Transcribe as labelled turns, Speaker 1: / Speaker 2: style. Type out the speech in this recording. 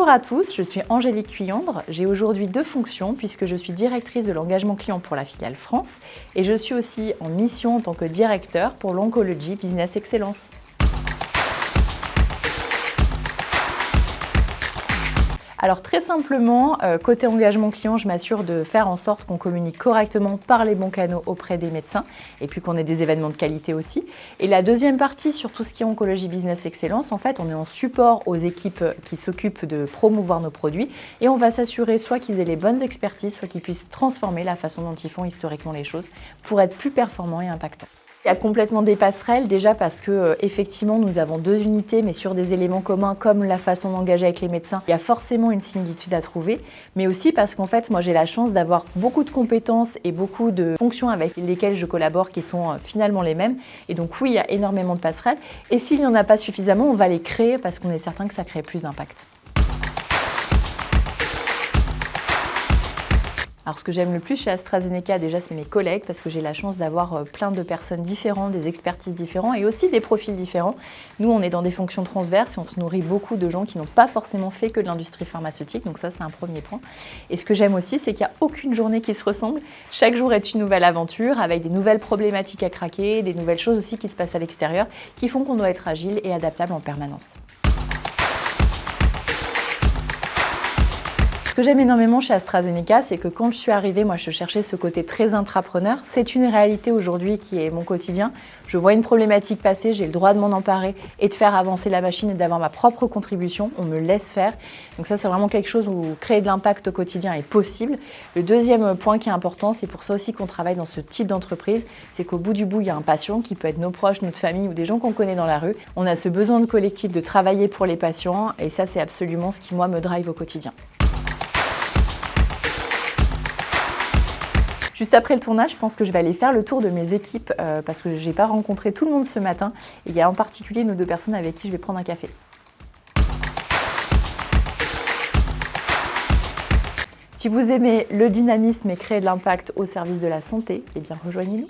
Speaker 1: Bonjour à tous, je suis Angélique Cuyandre. J'ai aujourd'hui 2 fonctions puisque je suis directrice de l'engagement client pour la filiale France et je suis aussi en mission en tant que directeur pour l'Oncology Business Excellence. Alors très simplement, côté engagement client, je m'assure de faire en sorte qu'on communique correctement par les bons canaux auprès des médecins et puis qu'on ait des événements de qualité aussi. Et la deuxième partie sur tout ce qui est Oncology Business Excellence, en fait, on est en support aux équipes qui s'occupent de promouvoir nos produits et on va s'assurer soit qu'ils aient les bonnes expertises, soit qu'ils puissent transformer la façon dont ils font historiquement les choses pour être plus performants et impactants. Il y a complètement des passerelles, déjà parce que effectivement nous avons 2 unités mais sur des éléments communs comme la façon d'engager avec les médecins. Il y a forcément une similitude à trouver, mais aussi parce qu'en fait moi j'ai la chance d'avoir beaucoup de compétences et beaucoup de fonctions avec lesquelles je collabore qui sont finalement les mêmes. Et donc oui, il y a énormément de passerelles et s'il n'y en a pas suffisamment, on va les créer parce qu'on est certain que ça crée plus d'impact. Alors ce que j'aime le plus chez AstraZeneca, déjà c'est mes collègues parce que j'ai la chance d'avoir plein de personnes différentes, des expertises différentes et aussi des profils différents. Nous on est dans des fonctions transverses et on se nourrit beaucoup de gens qui n'ont pas forcément fait que de l'industrie pharmaceutique, donc ça c'est un premier point. Et ce que j'aime aussi c'est qu'il n'y a aucune journée qui se ressemble. Chaque jour est une nouvelle aventure avec des nouvelles problématiques à craquer, des nouvelles choses aussi qui se passent à l'extérieur qui font qu'on doit être agile et adaptable en permanence. Ce que j'aime énormément chez AstraZeneca, c'est que quand je suis arrivée, moi je cherchais ce côté très intrapreneur. C'est une réalité aujourd'hui qui est mon quotidien. Je vois une problématique passer, j'ai le droit de m'en emparer et de faire avancer la machine et d'avoir ma propre contribution. On me laisse faire. Donc ça c'est vraiment quelque chose où créer de l'impact au quotidien est possible. Le deuxième point qui est important, c'est pour ça aussi qu'on travaille dans ce type d'entreprise, c'est qu'au bout du bout, il y a un patient qui peut être nos proches, notre famille ou des gens qu'on connaît dans la rue. On a ce besoin de collectif de travailler pour les patients et ça c'est absolument ce qui moi me drive au quotidien. Juste après le tournage, je pense que je vais aller faire le tour de mes équipes parce que je n'ai pas rencontré tout le monde ce matin. Et il y a en particulier nos 2 personnes avec qui je vais prendre un café. Si vous aimez le dynamisme et créer de l'impact au service de la santé, eh bien rejoignez-nous.